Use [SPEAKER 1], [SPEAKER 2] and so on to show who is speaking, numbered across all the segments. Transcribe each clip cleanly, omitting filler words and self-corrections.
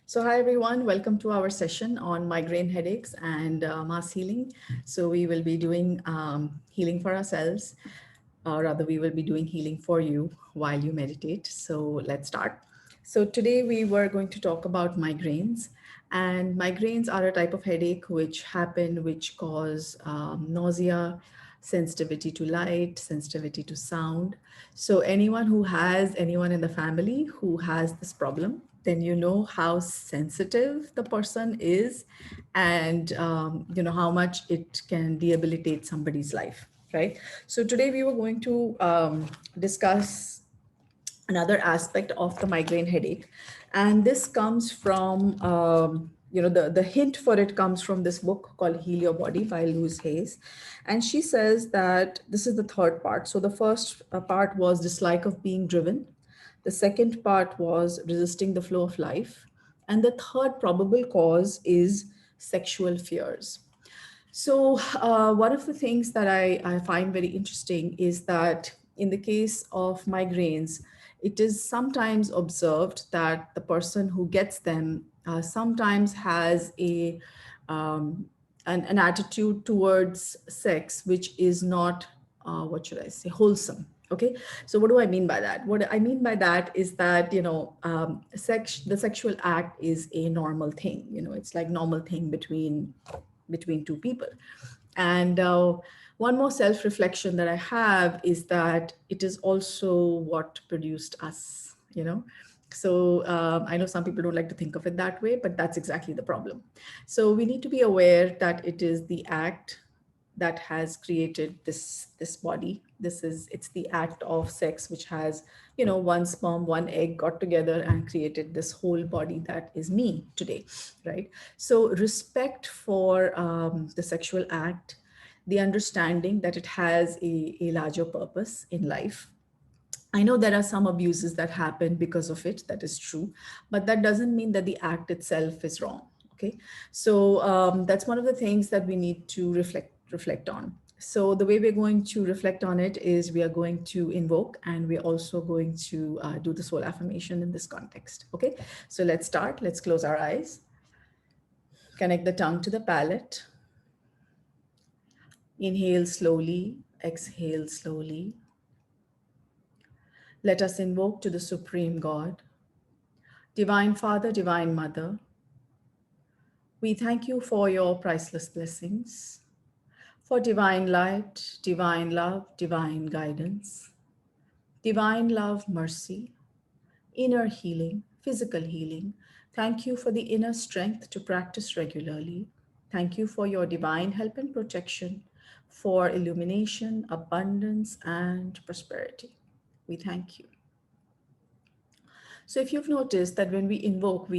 [SPEAKER 1] So hi everyone, welcome to our session on migraine headaches and mass healing. So we will be doing healing for ourselves, or rather we will be doing healing for you while you meditate. So let's start. So today we were going to talk about migraines, and migraines are a type of headache which cause nausea, sensitivity to light, sensitivity to sound. So anyone in the family who has this problem, then you know how sensitive the person is, and you know how much it can debilitate somebody's life, right? So today we were going to discuss another aspect of the migraine headache, and this comes from the hint for it comes from this book called Heal Your Body by Louise Hay. And she says that this is the third part. So the first part was dislike of being driven, the second part was resisting the flow of life, and the third probable cause is sexual fears. So, one of the things that I find very interesting is that in the case of migraines, it is sometimes observed that the person who gets them sometimes has an attitude towards sex which is not, what should I say, wholesome. Okay, so what do I mean by that? What I mean by that is that the sexual act is a normal thing. It's like normal thing between two people. And one more self reflection that I have is that it is also what produced us, So I know some people don't like to think of it that way, but that's exactly the problem. So we need to be aware that it is the act that has created this body. It's the act of sex which has, one sperm, one egg got together and created this whole body that is me today, right? So respect for the sexual act, the understanding that it has a larger purpose in life. I know there are some abuses that happen because of it. That is true. But that doesn't mean that the act itself is wrong. Okay. So that's one of the things that we need to reflect on. So the way we're going to reflect on it is we are going to invoke, and we're also going to do the soul affirmation in this context. Okay. So let's start. Let's close our eyes. Connect the tongue to the palate. Inhale slowly. Exhale slowly. Let us invoke to the Supreme God. Divine Father, Divine Mother, we thank you for your priceless blessings, for divine light, divine love, divine guidance, divine love, mercy, inner healing, physical healing. Thank you for the inner strength to practice regularly. Thank you for your divine help and protection, for illumination, abundance, and prosperity. We thank you. So if you've noticed that when we invoke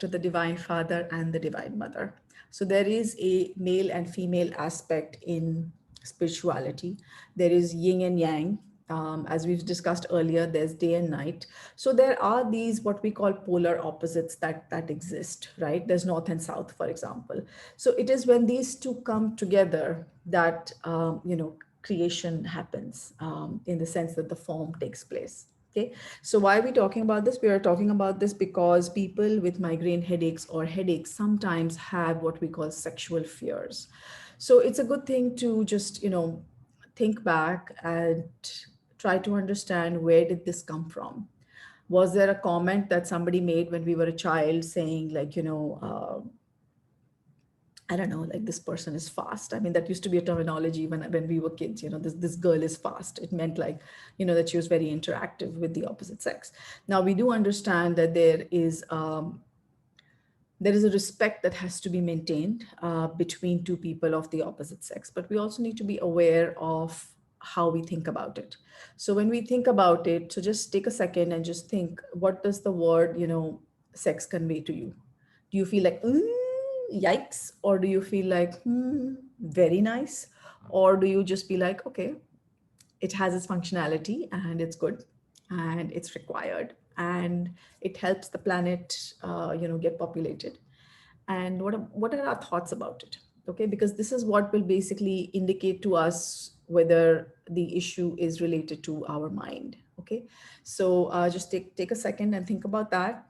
[SPEAKER 1] to the Divine Father and the Divine Mother. So there is a male and female aspect in spirituality. There is yin and yang. As we've discussed earlier, there's day and night. So there are these what we call polar opposites that exist, right? There's north and south, for example. So it is when these two come together that creation happens, in the sense that the form takes place. Okay, so why are we talking about this? We are talking about this because people with migraine headaches or headaches sometimes have what we call sexual fears. So it's a good thing to just, think back and try to understand, where did this come from? Was there a comment that somebody made when we were a child saying, like, I don't know, like, this person is fast. I mean, that used to be a terminology when we were kids, this girl is fast. It meant like, that she was very interactive with the opposite sex. Now we do understand that there is a respect that has to be maintained between two people of the opposite sex, but we also need to be aware of how we think about it. So when we think about it, so just take a second and just think, what does the word, sex convey to you? Do you feel like, yikes? Or do you feel like, very nice? Or do you just be like, okay, it has its functionality and it's good and it's required and it helps the planet, get populated? And what are our thoughts about it? Okay, because this is what will basically indicate to us whether the issue is related to our mind. Okay, so just take a second and think about that.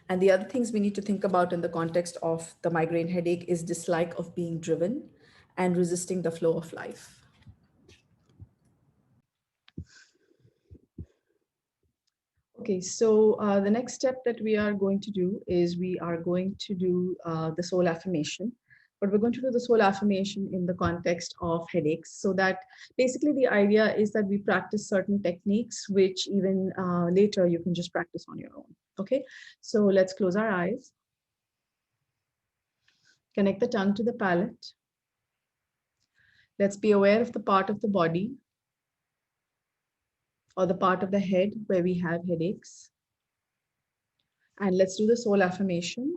[SPEAKER 1] And the other things we need to think about in the context of the migraine headache is dislike of being driven and resisting the flow of life. Okay, so the next step that we are going to do is we are going to do the soul affirmation. But we're going to do the soul affirmation in the context of headaches. So that basically the idea is that we practice certain techniques, which even later you can just practice on your own. Okay, so let's close our eyes. Connect the tongue to the palate. Let's be aware of the part of the body or the part of the head where we have headaches. And let's do the soul affirmation.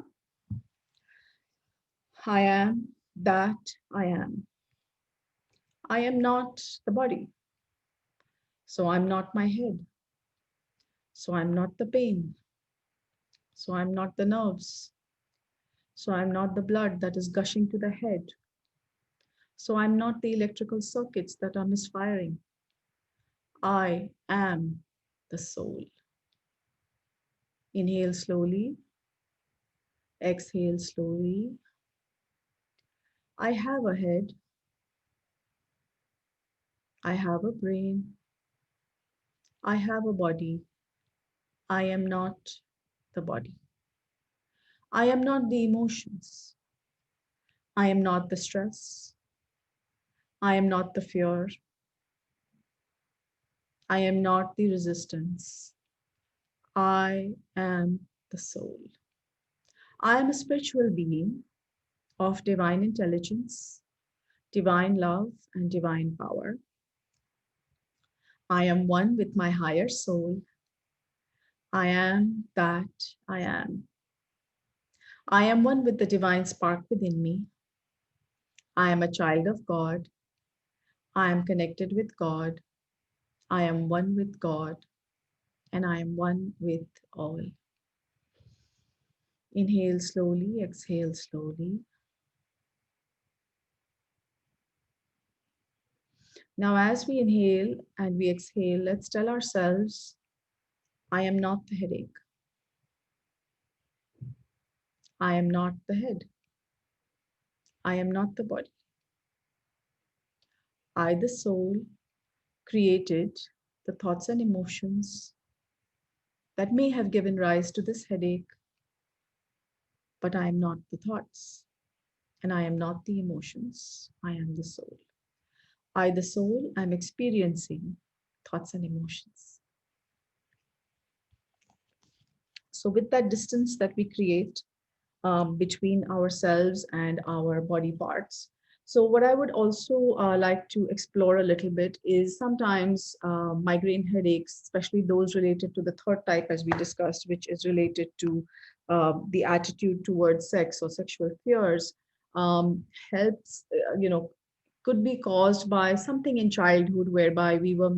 [SPEAKER 1] I am that I am. I am not the body. So I'm not my head. So I'm not the pain. So I'm not the nerves. So I'm not the blood that is gushing to the head. So I'm not the electrical circuits that are misfiring. I am the soul. Inhale slowly. Exhale slowly. I have a head. I have a brain. I have a body. I am not the body. I am not the emotions. I am not the stress. I am not the fear. I am not the resistance. I am the soul. I am a spiritual being of divine intelligence, divine love, and divine power. I am one with my higher soul. I am that I am. I am one with the divine spark within me. I am a child of God. I am connected with God. I am one with God, and I am one with all. Inhale slowly, exhale slowly. Now, as we inhale and we exhale, let's tell ourselves, I am not the headache. I am not the head. I am not the body. I, the soul, created the thoughts and emotions that may have given rise to this headache, but I am not the thoughts and I am not the emotions. I am the soul. I, the soul, am experiencing thoughts and emotions. So, with that distance that we create between ourselves and our body parts. So, what I would also like to explore a little bit is sometimes migraine headaches, especially those related to the third type, as we discussed, which is related to the attitude towards sex or sexual fears, helps, could be caused by something in childhood whereby we were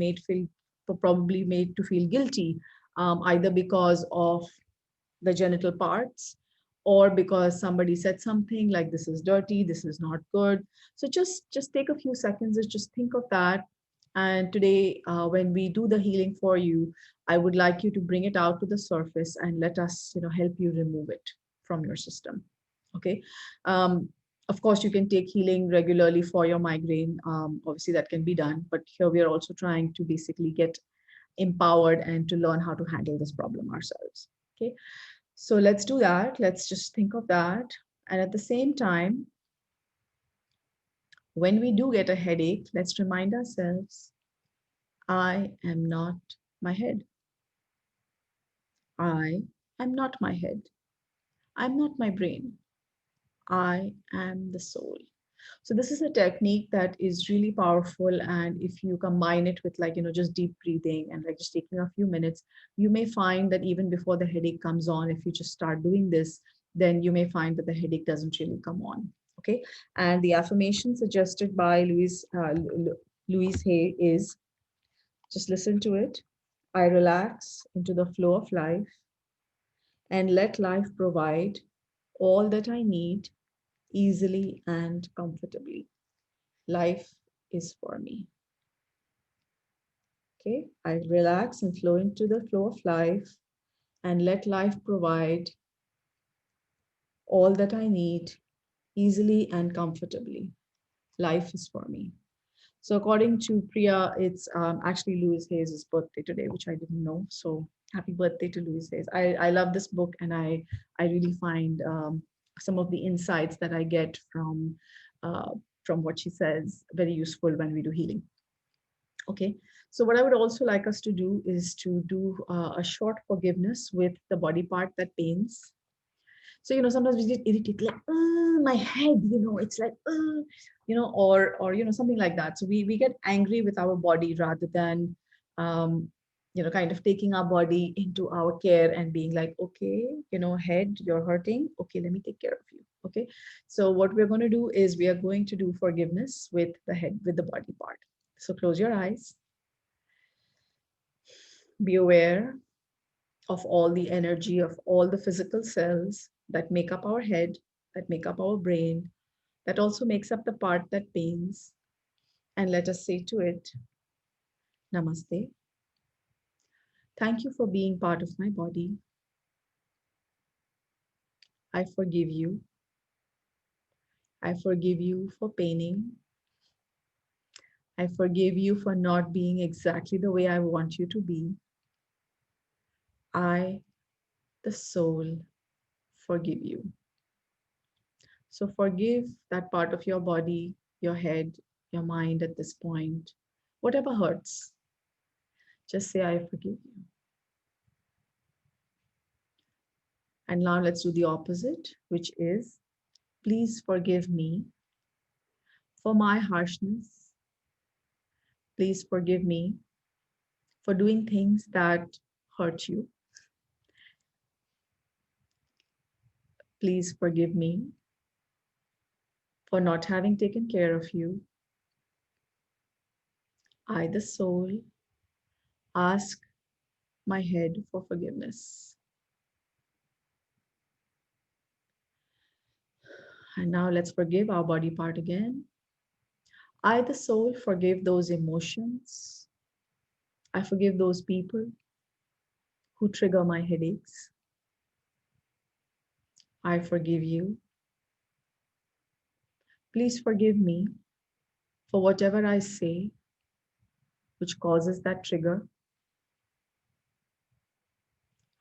[SPEAKER 1] probably made to feel guilty, either because of the genital parts or because somebody said something like this is dirty, this is not good. So just take a few seconds and just think of that. And today when we do the healing for you, I would like you to bring it out to the surface and let us help you remove it from your system. Okay. Of course you can take healing regularly for your migraine. Obviously that can be done, but here we are also trying to basically get empowered and to learn how to handle this problem ourselves. Okay. So let's do that. Let's just think of that. And at the same time, when we do get a headache, let's remind ourselves, I am not my head. I am not my head. I'm not my brain. I am the soul. So this is a technique that is really powerful. And if you combine it with just deep breathing and like just taking a few minutes, you may find that even before the headache comes on, if you just start doing this, then you may find that the headache doesn't really come on. Okay. And the affirmation suggested by Louise Hay is, just listen to it. I relax into the flow of life and let life provide all that I need easily and comfortably. Life is for me. Okay, I relax and flow into the flow of life and let life provide all that I need easily and comfortably. Life is for me. So according to Priya, it's actually Louise Hayes' birthday today, which I didn't know. So happy birthday to Louise Hayes. I love this book, and I really find some of the insights that I get uh, from what she says very useful when we do healing. Okay. So what I would also like us to do is to do a short forgiveness with the body part that pains. So sometimes we get irritated, like my head, it's like or something like that. So we get angry with our body rather than um kind of taking our body into our care and being like, okay, head, you're hurting, okay, let me take care of you. Okay. So what we're going to do is we are going to do forgiveness with the head, with the body part. So close your eyes, be aware of all the energy of all the physical cells that make up our head, that make up our brain, that also makes up the part that pains. And let us say to it, Namaste. Thank you for being part of my body. I forgive you. I forgive you for paining. I forgive you for not being exactly the way I want you to be. I, the soul, forgive you. So forgive that part of your body, your head, your mind at this point. Whatever hurts, just say, I forgive you. And now let's do the opposite, which is, please forgive me for my harshness. Please forgive me for doing things that hurt you. Please forgive me for not having taken care of you. I, the soul, ask my head for forgiveness. And now let's forgive our body part again. I, the soul, forgive those emotions. I forgive those people who trigger my headaches. I forgive you. Please forgive me for whatever I say which causes that trigger.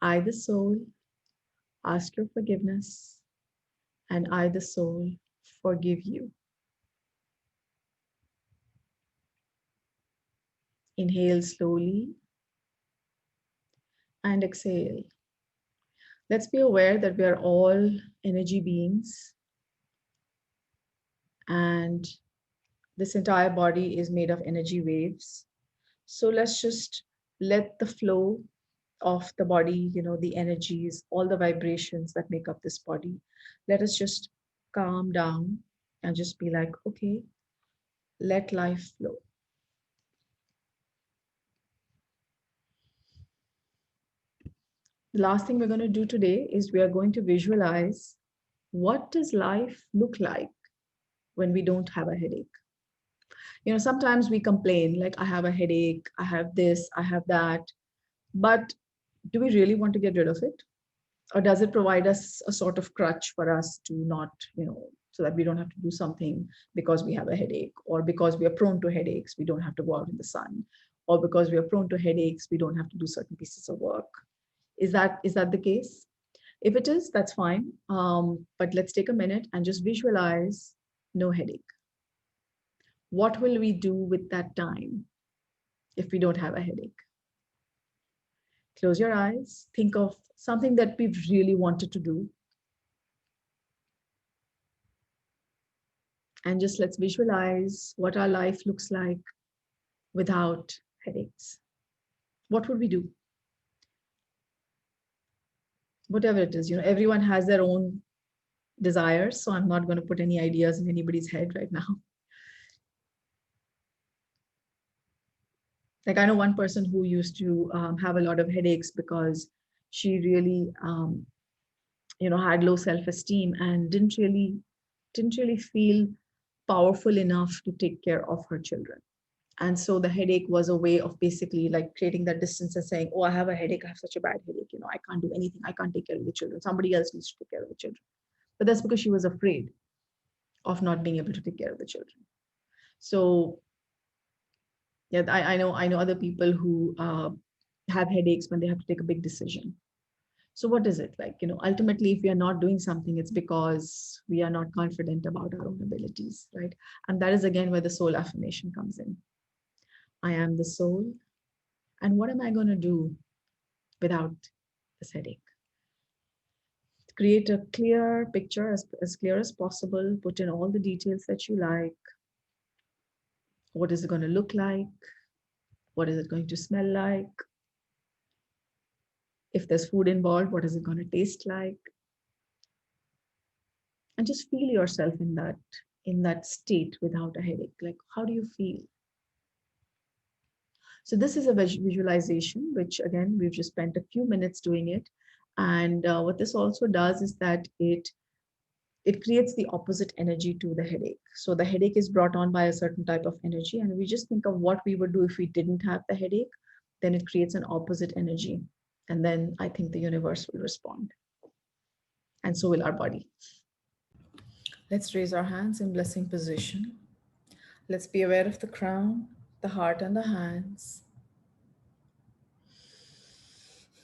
[SPEAKER 1] I, the soul, ask your forgiveness, and I, the soul, forgive you. Inhale slowly and exhale. Let's be aware that we are all energy beings, and this entire body is made of energy waves. So let's just let the flow of the body, the energies, all the vibrations that make up this body, let us just calm down and just be like, okay, let life flow. The last thing we're going to do today is we are going to visualize, what does life look like when we don't have a headache? Sometimes we complain like, I have a headache, I have this, I have that, but do we really want to get rid of it? Or does it provide us a sort of crutch for us to not, so that we don't have to do something because we have a headache, or because we are prone to headaches, we don't have to go out in the sun, or because we are prone to headaches, we don't have to do certain pieces of work. Is that the case? If it is, that's fine. But let's take a minute and just visualize no headache. What will we do with that time if we don't have a headache? Close your eyes. Think of something that we've really wanted to do. And just let's visualize what our life looks like without headaches. What would we do? Whatever it is, everyone has their own desires. So I'm not going to put any ideas in anybody's head right now. Like, I know one person who used to have a lot of headaches because she really, had low self-esteem and didn't really feel powerful enough to take care of her children. And so the headache was a way of basically like creating that distance and saying, oh, I have a headache. I have such a bad headache. I can't do anything. I can't take care of the children. Somebody else needs to take care of the children. But that's because she was afraid of not being able to take care of the children. So yeah, I know other people who have headaches when they have to take a big decision. So what is it like? Ultimately, if we are not doing something, it's because we are not confident about our own abilities, right? And that is again where the soul affirmation comes in. I am the soul. And what am I going to do without this headache? Create a clear picture, as clear as possible. Put in all the details that you like. What is it going to look like? What is it going to smell like? If there's food involved, what is it going to taste like? And just feel yourself in that state without a headache. Like, how do you feel? So this is a visualization, which again, we've just spent a few minutes doing it. And what this also does is that it creates the opposite energy to the headache. So the headache is brought on by a certain type of energy. And we just think of what we would do if we didn't have the headache, then it creates an opposite energy. And then I think the universe will respond. And so will our body. Let's raise our hands in blessing position. Let's be aware of the crown, the heart, and the hands.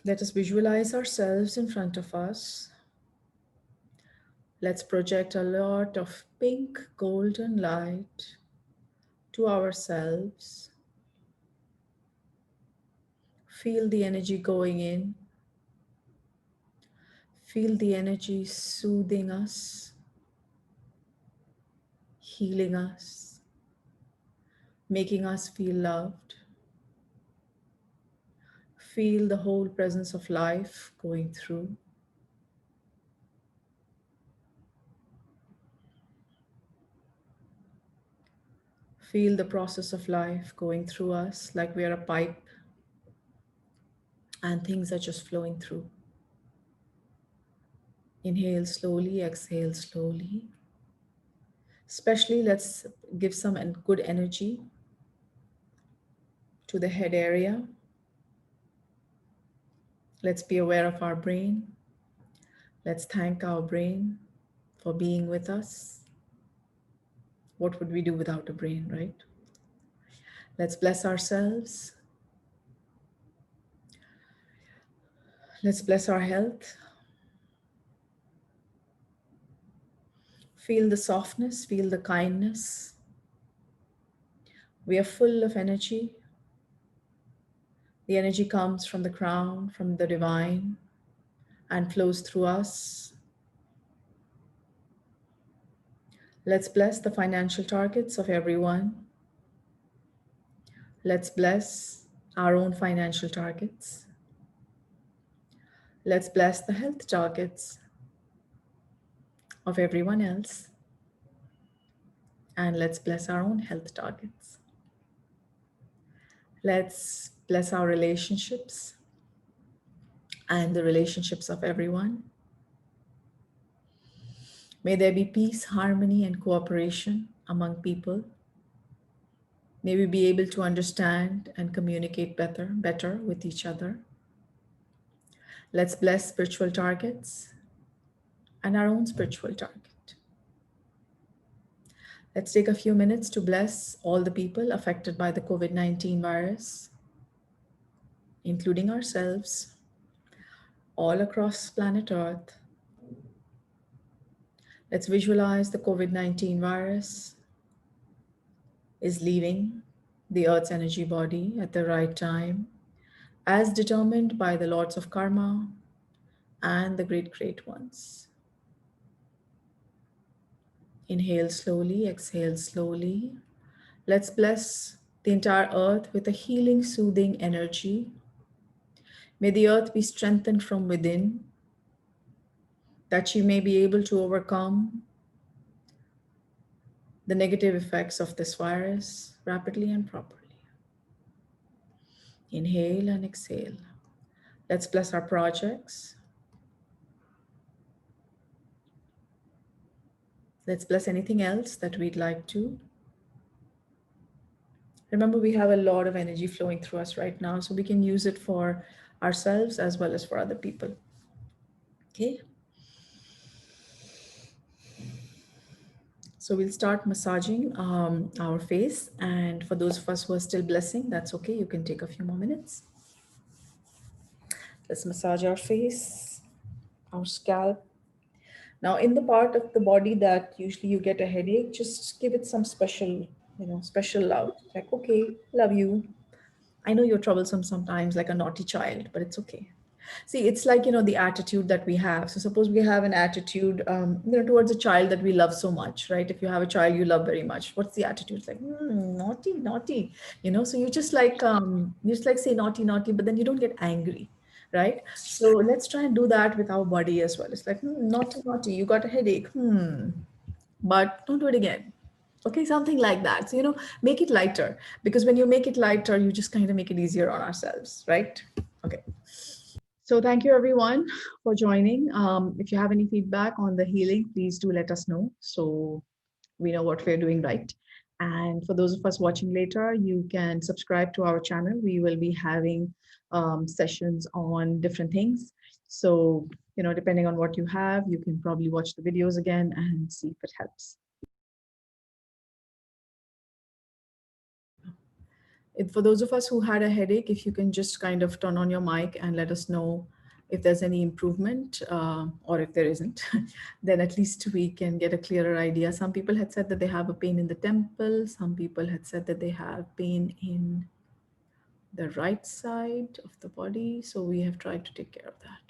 [SPEAKER 1] Let us visualize ourselves in front of us. Let's project a lot of pink golden light to ourselves. Feel the energy going in. Feel the energy soothing us, healing us, making us feel loved. Feel the whole presence of life going through. Feel the process of life going through us like we are a pipe and things are just flowing through. Inhale slowly, exhale slowly. Especially, let's give some good energy to the head area. Let's be aware of our brain. Let's thank our brain for being with us. What would we do without a brain, right? Let's bless ourselves. Let's bless our health. Feel the softness, feel the kindness. We are full of energy. The energy comes from the crown, from the divine, and flows through us. Let's bless the financial targets of everyone. Let's bless our own financial targets. Let's bless the health targets of everyone else. And let's bless our own health targets. Let's bless our relationships and the relationships of everyone. May there be peace, harmony, and cooperation among people. May we be able to understand and communicate better with each other. Let's bless spiritual targets and our own spiritual target. Let's take a few minutes to bless all the people affected by the COVID-19 virus, including ourselves, all across planet Earth. Let's visualize the COVID-19 virus is leaving the Earth's energy body at the right time, as determined by the lords of karma and the great ones. Inhale slowly, exhale slowly. Let's bless the entire earth with a healing, soothing energy. May the earth be strengthened from within, that she may be able to overcome the negative effects of this virus rapidly and properly. Inhale and exhale. Let's bless our projects. Let's bless anything else that we'd like to. Remember, we have a lot of energy flowing through us right now, so we can use it for ourselves as well as for other people. Okay. So we'll start massaging our face. And for those of us who are still blessing, that's okay. You can take a few more minutes. Let's massage our face, our scalp. Now, in the part of the body that usually you get a headache, just give it some special, special love. Like, okay, love you. I know you're troublesome sometimes, like a naughty child, but it's okay. See, it's like, the attitude that we have. So suppose we have an attitude, towards a child that we love so much, right? If you have a child you love very much, what's the attitude? It's like, naughty, naughty, so you just like say naughty, naughty, but then you don't get angry, right? So let's try and do that with our body as well. It's like, naughty, naughty, you got a headache. But don't do it again. Okay, something like that. So, make it lighter, because when you make it lighter, you just kind of make it easier on ourselves, right? Okay. So thank you everyone for joining. If you have any feedback on the healing, please do let us know so we know what we're doing right. And for those of us watching later, you can subscribe to our channel. We will be having sessions on different things. So, depending on what you have, you can probably watch the videos again and see if it helps. For those of us who had a headache, if you can just kind of turn on your mic and let us know if there's any improvement, or if there isn't, then at least we can get a clearer idea. Some people had said that they have a pain in the temple. Some people had said that they have pain in the right side of the body. So we have tried to take care of that.